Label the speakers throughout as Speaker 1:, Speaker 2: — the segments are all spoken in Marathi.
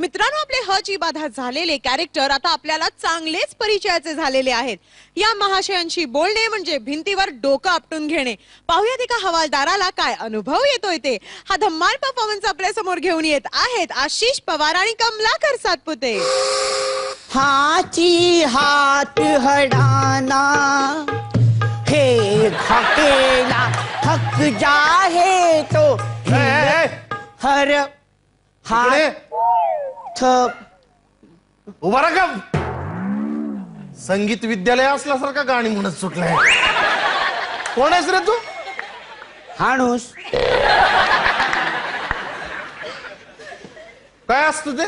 Speaker 1: मित्रांनो, आपले ह ची बाधा झालेले कॅरेक्टर आता आपल्याला चांगलेच परिचयाचे झालेले आहेत. या महाशयांशी बोलणे म्हणजे भिंतीवर डोकं आपटून घेणे. पाहूयात एका हवालदाराला काय अनुभव येतोय ते. हा धम्माल परफॉर्मन्स आपल्या समोर घेऊन येत आहेत आशिष पवार आणि कमलाकर सातपुते.
Speaker 2: हाथी हाथ हड़ाना हे घकेला थक जाए तो हर हाथ
Speaker 3: उभा राहा. संगीत विद्यालय असल्यासारखा गाणी म्हणत सुटलाय. कोण आहेस रे तू?
Speaker 2: हाणूस.
Speaker 3: काय असतं ते?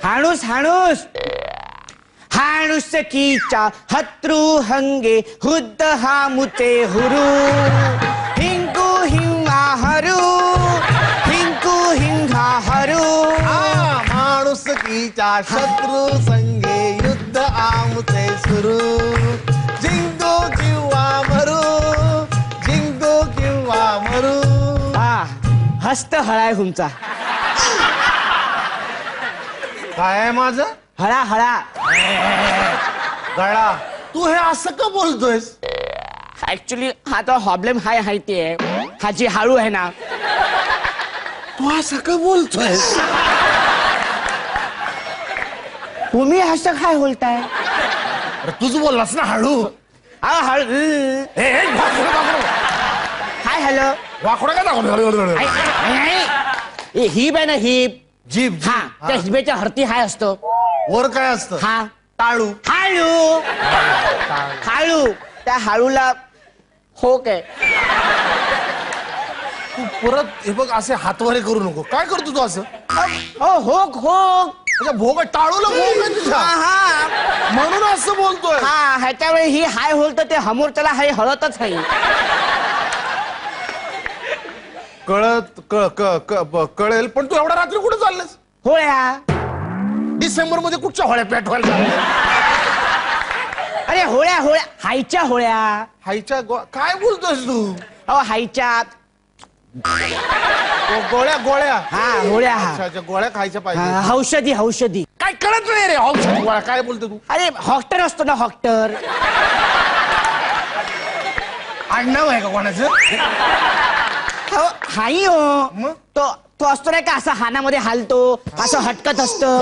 Speaker 2: हाणूस हाणूस हाणूस कीचा हत्रु हंगे हुद्द हामुते हुरु हिंकू हिंगा हरू हिंकू हिंगा हरू.
Speaker 3: माणूस कीच्या शत्रू संगे युद्ध आमचे सुरू. जिंको किंवा मरू जिंको किंवा मरू.
Speaker 2: हस्त हळाय तुमचा.
Speaker 3: काय आहे माझं?
Speaker 2: हळा हळा
Speaker 3: गळा. तू हे असं का बोलतोयस?
Speaker 2: ऍक्च्युली हा तो प्रॉब्लेम हाय माहिती आहे. हा जी हळू आहे ना.
Speaker 3: तू असं का बोलतोयस?
Speaker 2: तुम्ही असं काय बोलताय?
Speaker 3: अरे तूच बोललास ना हळू.
Speaker 2: हळू. Hi hello.
Speaker 3: वाकडं काय दाखवलं?
Speaker 2: हिप आहे ना हिप.
Speaker 3: जीभ.
Speaker 2: हा त्या हिबेच्या हरती हाय असतो.
Speaker 3: वर काय असतं?
Speaker 2: हा
Speaker 3: टाळू.
Speaker 2: हाळू हाळू. त्या हाळूला हो काय.
Speaker 3: तू परत हे बघ असे हातवारे करू नको. काय करतो तू असं?
Speaker 2: हो होक होक.
Speaker 3: भोग टाळूला भोग आहे तुझ्या.
Speaker 2: हा
Speaker 3: म्हणून असं बोलतोय.
Speaker 2: हा ह्याच्या वेळी ही हाय होल तर ते हमोरच्याला हाय हळतच आहे.
Speaker 3: कळेल पण तू एवढ्या रात्री कुठे चाललेस?
Speaker 2: होळ्या.
Speaker 3: डिसेंबर मध्ये कुठच्या होळ्या पेटवायला चालल्या?
Speaker 2: अरे होळ्या होळ्या हायच्या होळ्या.
Speaker 3: हायच्या काय बोलतोयस तू?
Speaker 2: अहो हायच्या
Speaker 3: गोळ्या गोळ्या.
Speaker 2: हा होळ्या.
Speaker 3: गोळ्या खायच्या पाहिजे.
Speaker 2: औषधी औषधी.
Speaker 3: काय कळत नाही रे औषध गोळ्या काय बोलतो तू?
Speaker 2: अरे हॉक्टर असतो ना हॉक्टर.
Speaker 3: आडनाव आहे का कोणाचं?
Speaker 2: हाई हो. तो असतो नाही का असं हानामध्ये हालतो असं हटकत असतो.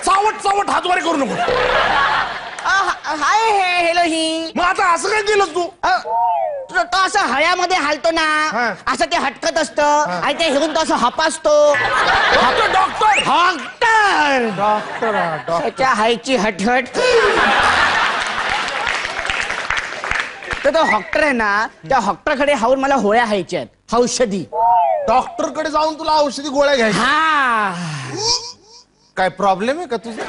Speaker 3: चावट चावट हातवारे करू नको.
Speaker 2: हाय हे हेलो ही.
Speaker 3: मग आता असं काय केलं तू?
Speaker 2: तो असं हळ्यामध्ये हालतो ना. असं ते हटकत असतं आणि ते घेऊन तो असं हपासतो.
Speaker 3: डॉक्टर
Speaker 2: हॉक्टर
Speaker 3: डॉक्टर
Speaker 2: त्याच्या हायची हटहट. तर तो हॉक्टर आहे ना. त्या हॉक्टरकडे हाऊन मला होळ्या हायच्या आहेत औषधी.
Speaker 3: डॉक्टर कडे जाऊन तुला औषधी गोळ्या घ्यायच्या?
Speaker 2: हा.
Speaker 3: काय प्रॉब्लेम आहे का तुझा?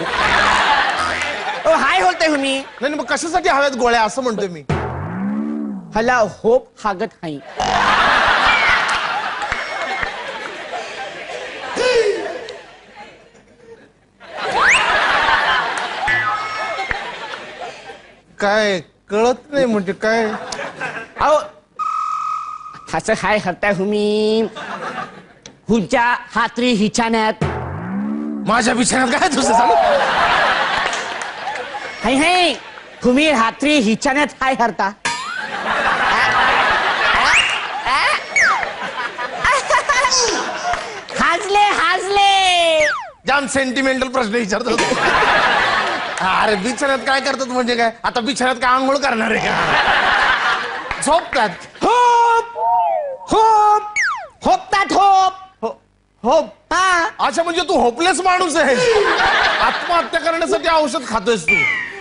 Speaker 2: हाय बोलतोय मी.
Speaker 3: नाही मग कशासाठी हव्यात गोळ्या असं म्हणतोय मी.
Speaker 2: हला होप हागत हाई.
Speaker 3: काय कळत नाही म्हणजे काय?
Speaker 2: अहो असं काय करताय तुम्ही? हुंच्या हातरी हिच्याण्यात.
Speaker 3: माझ्या बिछाण्यात काय तुझं चालू?
Speaker 2: हाय हाय तुम्ही हातरी हिच्याण्यात काय करता? हाजले हाजले.
Speaker 3: जाम सेंटिमेंटल प्रश्न विचारतो. अरे बिछाण्यात काय करतात म्हणजे काय? आता बिछाण्यात काय आंघोळ करणार आहे का? झोपतात.
Speaker 2: होप होप होपतात होप.
Speaker 3: होप.
Speaker 2: हा.
Speaker 3: अच्छा म्हणजे तू होपलेस माणूस आहे. आत्महत्या करण्यासाठी औषध खातोयस तू.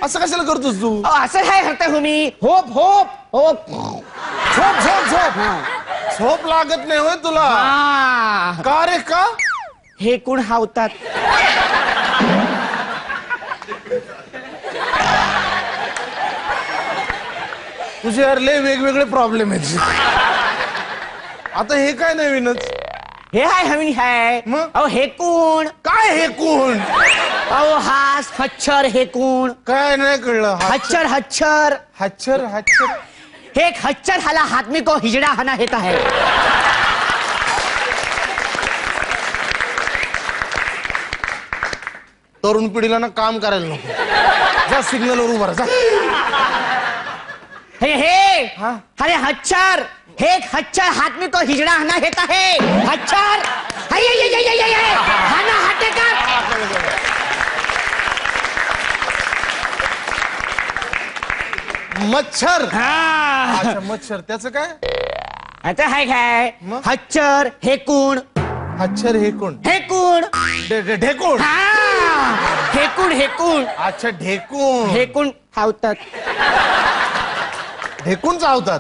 Speaker 3: असं कशाला करतोस तू?
Speaker 2: असं काय करताय तुम्ही? Hope hope hope.
Speaker 3: झोप झोप झोप. झोप लागत नाही होय तुला? का रे का?
Speaker 2: हे कोण हावतात?
Speaker 3: तुझे यार लय वेगवेगळे प्रॉब्लेम आहेत. आता हे काय नवीनच?
Speaker 2: हे हाय हवी हाय.
Speaker 3: मग?
Speaker 2: अहो हे कोण?
Speaker 3: काय हे कोण?
Speaker 2: अहो हास हच्छर हे कोण?
Speaker 3: काय नाही कळलं.
Speaker 2: हच्छर हच्छर.
Speaker 3: हच्छर हच्छर
Speaker 2: हे खच्चर हाला आदमी को हिजड़ा हना हेता है.
Speaker 3: तरुण पिढीला ना काम करायला नको. जा सिग्नल वर उभा राहा, जा.
Speaker 2: हे
Speaker 3: हाँ?
Speaker 2: अरे हच्चर हे हच्चर आदमी को हिजड़ा हना हेता है. हच्चर हना हटे का.
Speaker 3: मच्छर.
Speaker 2: हाँ.
Speaker 3: अच्छा मच्छर, त्याचं काय?
Speaker 2: आता है काय
Speaker 3: मग?
Speaker 2: हच्चर हेकूण
Speaker 3: मच्छर हेकून.
Speaker 2: हेकूण.
Speaker 3: ढेकूण.
Speaker 2: हा हेकूण हेकूण
Speaker 3: अच्छा ढेकूण.
Speaker 2: हेकूण खावतात.
Speaker 3: ढेकूण चावतात.